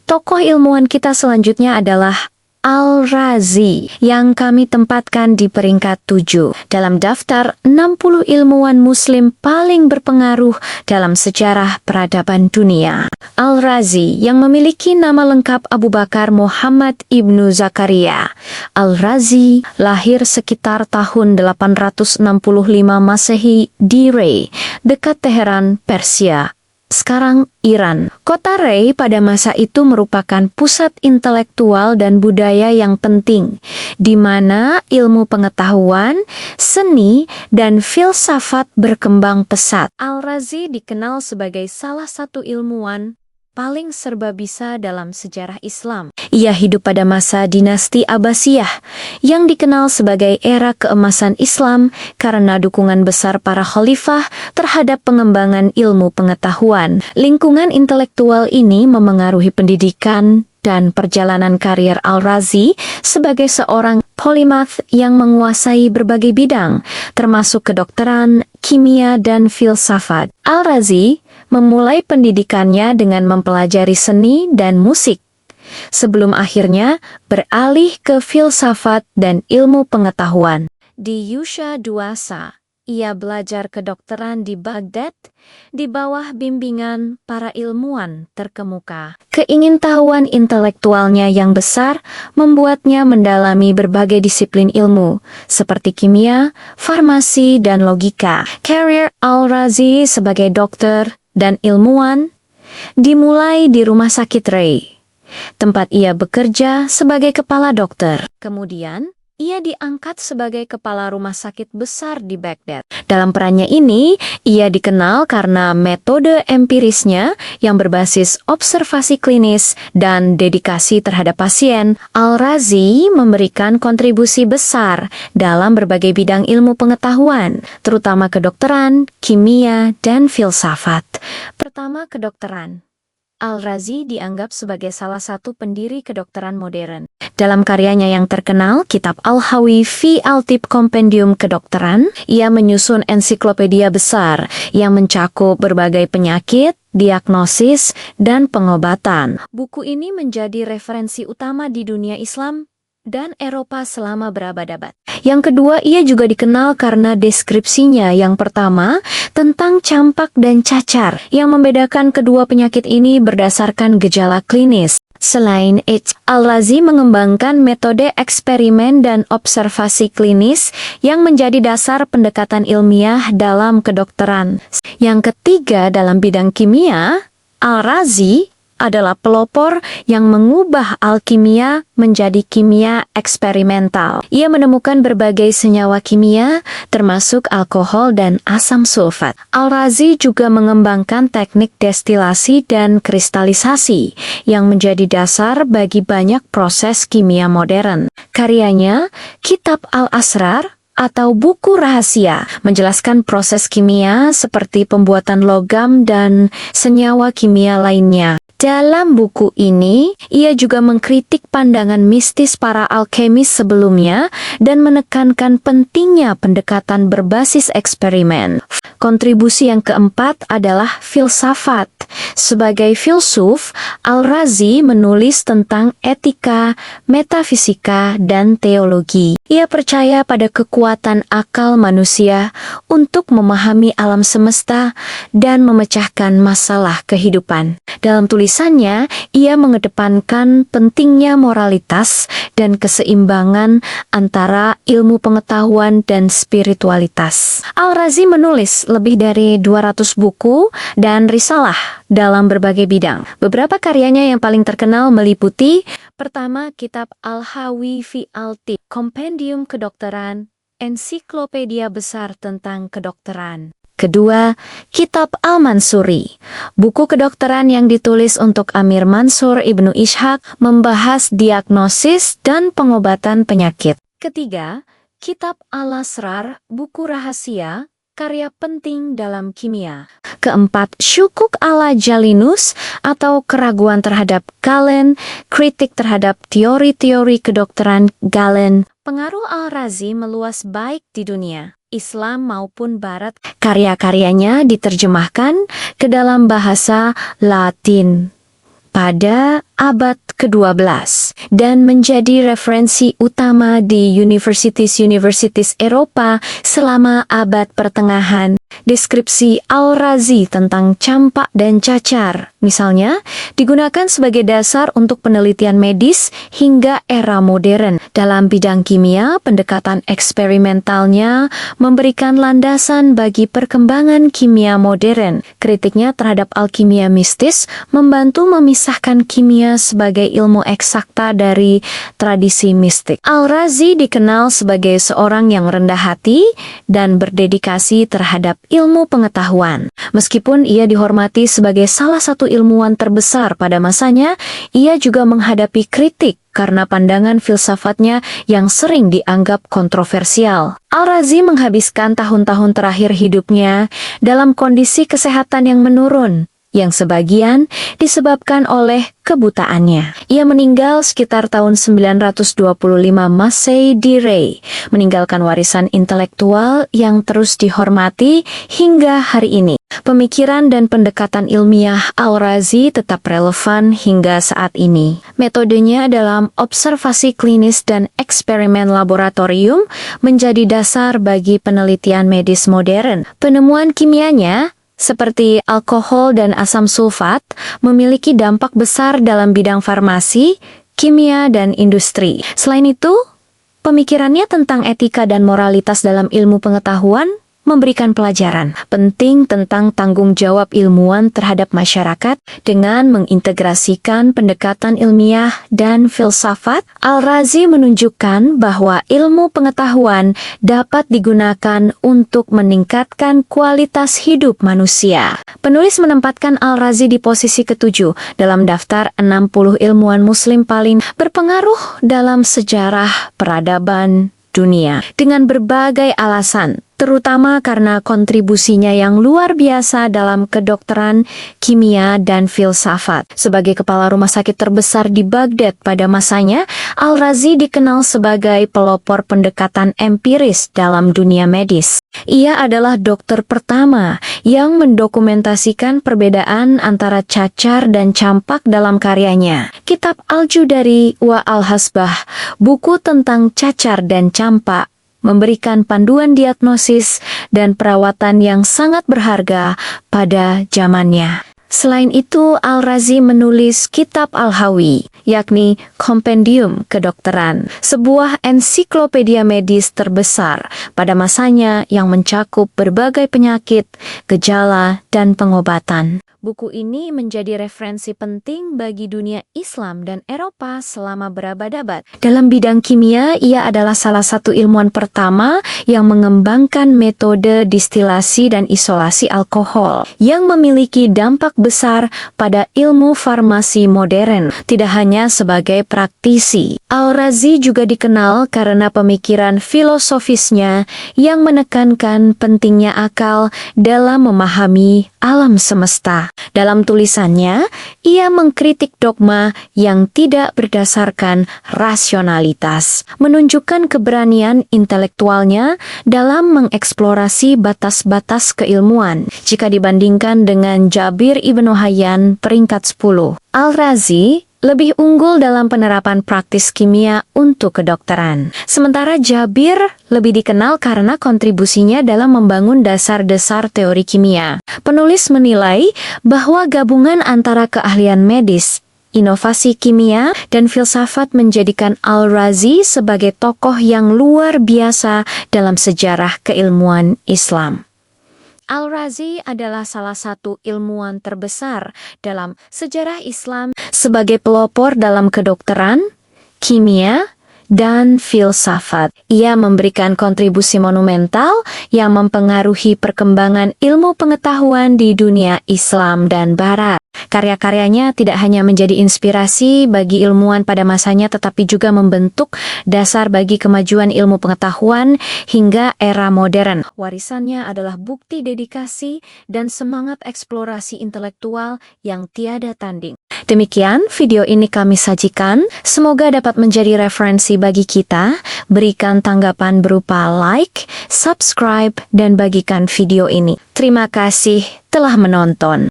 Tokoh ilmuwan kita selanjutnya adalah Al-Razi yang kami tempatkan di peringkat 7 dalam daftar 60 ilmuwan muslim paling berpengaruh dalam sejarah peradaban dunia. Al-Razi yang memiliki nama lengkap Abu Bakar Muhammad ibnu Zakaria. Al-Razi lahir sekitar tahun 865 Masehi di Rey, dekat Teheran, Persia. Sekarang Iran. Kota Rey pada masa itu merupakan pusat intelektual dan budaya yang penting, di mana ilmu pengetahuan, seni, dan filsafat berkembang pesat. Al-Razi dikenal sebagai salah satu ilmuwan paling serba bisa dalam sejarah Islam. Ia hidup pada masa dinasti Abbasiyah, yang dikenal sebagai era keemasan Islam karena dukungan besar para khalifah terhadap pengembangan ilmu pengetahuan. Lingkungan intelektual ini memengaruhi pendidikan dan perjalanan karier Al-Razi sebagai seorang polimath yang menguasai berbagai bidang, termasuk kedokteran, kimia, dan filsafat. Al-Razi memulai pendidikannya dengan mempelajari seni dan musik, sebelum akhirnya beralih ke filsafat dan ilmu pengetahuan. Di Yusha Duasa, ia belajar kedokteran di Baghdad di bawah bimbingan para ilmuwan terkemuka. Keingintahuan intelektualnya yang besar membuatnya mendalami berbagai disiplin ilmu, seperti kimia, farmasi, dan logika. Karier Al-Razi sebagai dokter dan ilmuwan dimulai di Rumah Sakit Rey, tempat ia bekerja sebagai kepala dokter. Kemudian, ia diangkat sebagai kepala rumah sakit besar di Baghdad. Dalam perannya ini, ia dikenal karena metode empirisnya yang berbasis observasi klinis dan dedikasi terhadap pasien. Al-Razi memberikan kontribusi besar dalam berbagai bidang ilmu pengetahuan, terutama kedokteran, kimia, dan filsafat. Pertama, kedokteran. Al-Razi dianggap sebagai salah satu pendiri kedokteran modern. Dalam karyanya yang terkenal, kitab Al-Hawi fi Al-Tib Kompendium Kedokteran, ia menyusun ensiklopedia besar yang mencakup berbagai penyakit, diagnosis, dan pengobatan. Buku ini menjadi referensi utama di dunia Islam dan Eropa selama berabad-abad. Yang kedua, ia juga dikenal karena deskripsinya yang pertama tentang campak dan cacar, yang membedakan kedua penyakit ini berdasarkan gejala klinis. Selain itu, Al-Razi mengembangkan metode eksperimen dan observasi klinis yang menjadi dasar pendekatan ilmiah dalam kedokteran. Yang ketiga, dalam bidang kimia, Al-Razi adalah pelopor yang mengubah alkimia menjadi kimia eksperimental. Ia menemukan berbagai senyawa kimia, termasuk alkohol dan asam sulfat. Al-Razi juga mengembangkan teknik destilasi dan kristalisasi, yang menjadi dasar bagi banyak proses kimia modern. Karyanya, Kitab Al-Asrar, atau buku rahasia, menjelaskan proses kimia seperti pembuatan logam dan senyawa kimia lainnya. Dalam buku ini, ia juga mengkritik pandangan mistis para alkemis sebelumnya dan menekankan pentingnya pendekatan berbasis eksperimen. Kontribusi yang keempat adalah filsafat. Sebagai filsuf, Al-Razi menulis tentang etika, metafisika, dan teologi. Ia percaya pada kekuatan akal manusia untuk memahami alam semesta dan memecahkan masalah kehidupan. Dalam tulisannya, ia mengedepankan pentingnya moralitas dan keseimbangan antara ilmu pengetahuan dan spiritualitas. Al-Razi menulis lebih dari 200 buku dan risalah dalam berbagai bidang. Beberapa karyanya yang paling terkenal meliputi: pertama, kitab Al-Hawi fi Al-Tib Kompendium Kedokteran, ensiklopedia besar tentang kedokteran. Kedua, kitab Al-Mansuri, buku kedokteran yang ditulis untuk Amir Mansur Ibnu Ishaq, membahas diagnosis dan pengobatan penyakit. Ketiga, kitab Al-Asrar, buku rahasia, karya penting dalam kimia. Keempat, Syukuk ala Jalinus atau keraguan terhadap Galen, kritik terhadap teori-teori kedokteran Galen. Pengaruh Al-Razi meluas baik di dunia Islam maupun Barat. Karya-karyanya diterjemahkan ke dalam bahasa Latin, pada abad ke-12 dan menjadi referensi utama di universities Eropa selama abad pertengahan. Deskripsi Al-Razi tentang campak dan cacar, misalnya, digunakan sebagai dasar untuk penelitian medis hingga era modern. Dalam bidang kimia, pendekatan eksperimentalnya memberikan landasan bagi perkembangan kimia modern. Kritiknya terhadap alkimia mistis membantu memisahkan kimia sebagai ilmu eksakta dari tradisi mistik. Al-Razi dikenal sebagai seorang yang rendah hati dan berdedikasi terhadap ilmu pengetahuan. Meskipun ia dihormati sebagai salah satu ilmuwan terbesar pada masanya, ia juga menghadapi kritik karena pandangan filsafatnya yang sering dianggap kontroversial. Al-Razi menghabiskan tahun-tahun terakhir hidupnya dalam kondisi kesehatan yang menurun, yang sebagian disebabkan oleh kebutaannya. Ia meninggal sekitar tahun 925 Masehi di Rey, meninggalkan warisan intelektual yang terus dihormati hingga hari ini. Pemikiran dan pendekatan ilmiah Al-Razi tetap relevan hingga saat ini. Metodenya dalam observasi klinis dan eksperimen laboratorium menjadi dasar bagi penelitian medis modern. Penemuan kimianya seperti alkohol dan asam sulfat, memiliki dampak besar dalam bidang farmasi, kimia, dan industri. Selain itu, pemikirannya tentang etika dan moralitas dalam ilmu pengetahuan memberikan pelajaran penting tentang tanggung jawab ilmuwan terhadap masyarakat. Dengan mengintegrasikan pendekatan ilmiah dan filsafat, Al-Razi menunjukkan bahwa ilmu pengetahuan dapat digunakan untuk meningkatkan kualitas hidup manusia. Penulis menempatkan Al-Razi di posisi ke-7 dalam daftar 60 ilmuwan muslim paling berpengaruh dalam sejarah peradaban dunia, dengan berbagai alasan, terutama karena kontribusinya yang luar biasa dalam kedokteran, kimia, dan filsafat. Sebagai kepala rumah sakit terbesar di Baghdad pada masanya, Al-Razi dikenal sebagai pelopor pendekatan empiris dalam dunia medis. Ia adalah dokter pertama yang mendokumentasikan perbedaan antara cacar dan campak dalam karyanya. Kitab Al-Judari wa Al-Hasbah, buku tentang cacar dan campak, memberikan panduan diagnosis dan perawatan yang sangat berharga pada zamannya. Selain itu, Al-Razi menulis kitab Al-Hawi, yakni Kompendium Kedokteran, sebuah ensiklopedia medis terbesar pada masanya yang mencakup berbagai penyakit, gejala, dan pengobatan. Buku ini menjadi referensi penting bagi dunia Islam dan Eropa selama berabad-abad. Dalam bidang kimia, ia adalah salah satu ilmuwan pertama yang mengembangkan metode distilasi dan isolasi alkohol, yang memiliki dampak besar pada ilmu farmasi modern, tidak hanya sebagai praktisi. Al-Razi juga dikenal karena pemikiran filosofisnya yang menekankan pentingnya akal dalam memahami alam semesta. Dalam tulisannya, ia mengkritik dogma yang tidak berdasarkan rasionalitas, menunjukkan keberanian intelektualnya dalam mengeksplorasi batas-batas keilmuan. Jika dibandingkan dengan Jabir Ibnu Hayyan peringkat 10, Al-Razi lebih unggul dalam penerapan praktis kimia untuk kedokteran. Sementara Jabir lebih dikenal karena kontribusinya dalam membangun dasar-dasar teori kimia. Penulis menilai bahwa gabungan antara keahlian medis, inovasi kimia, dan filsafat menjadikan Al-Razi sebagai tokoh yang luar biasa dalam sejarah keilmuan Islam. Al-Razi adalah salah satu ilmuwan terbesar dalam sejarah Islam sebagai pelopor dalam kedokteran, kimia, dan filsafat. Ia memberikan kontribusi monumental yang mempengaruhi perkembangan ilmu pengetahuan di dunia Islam dan Barat. Karya-karyanya tidak hanya menjadi inspirasi bagi ilmuwan pada masanya, tetapi juga membentuk dasar bagi kemajuan ilmu pengetahuan hingga era modern. Warisannya adalah bukti dedikasi dan semangat eksplorasi intelektual yang tiada tanding. Demikian video ini kami sajikan, semoga dapat menjadi referensi bagi kita. Berikan tanggapan berupa like, subscribe, dan bagikan video ini. Terima kasih telah menonton.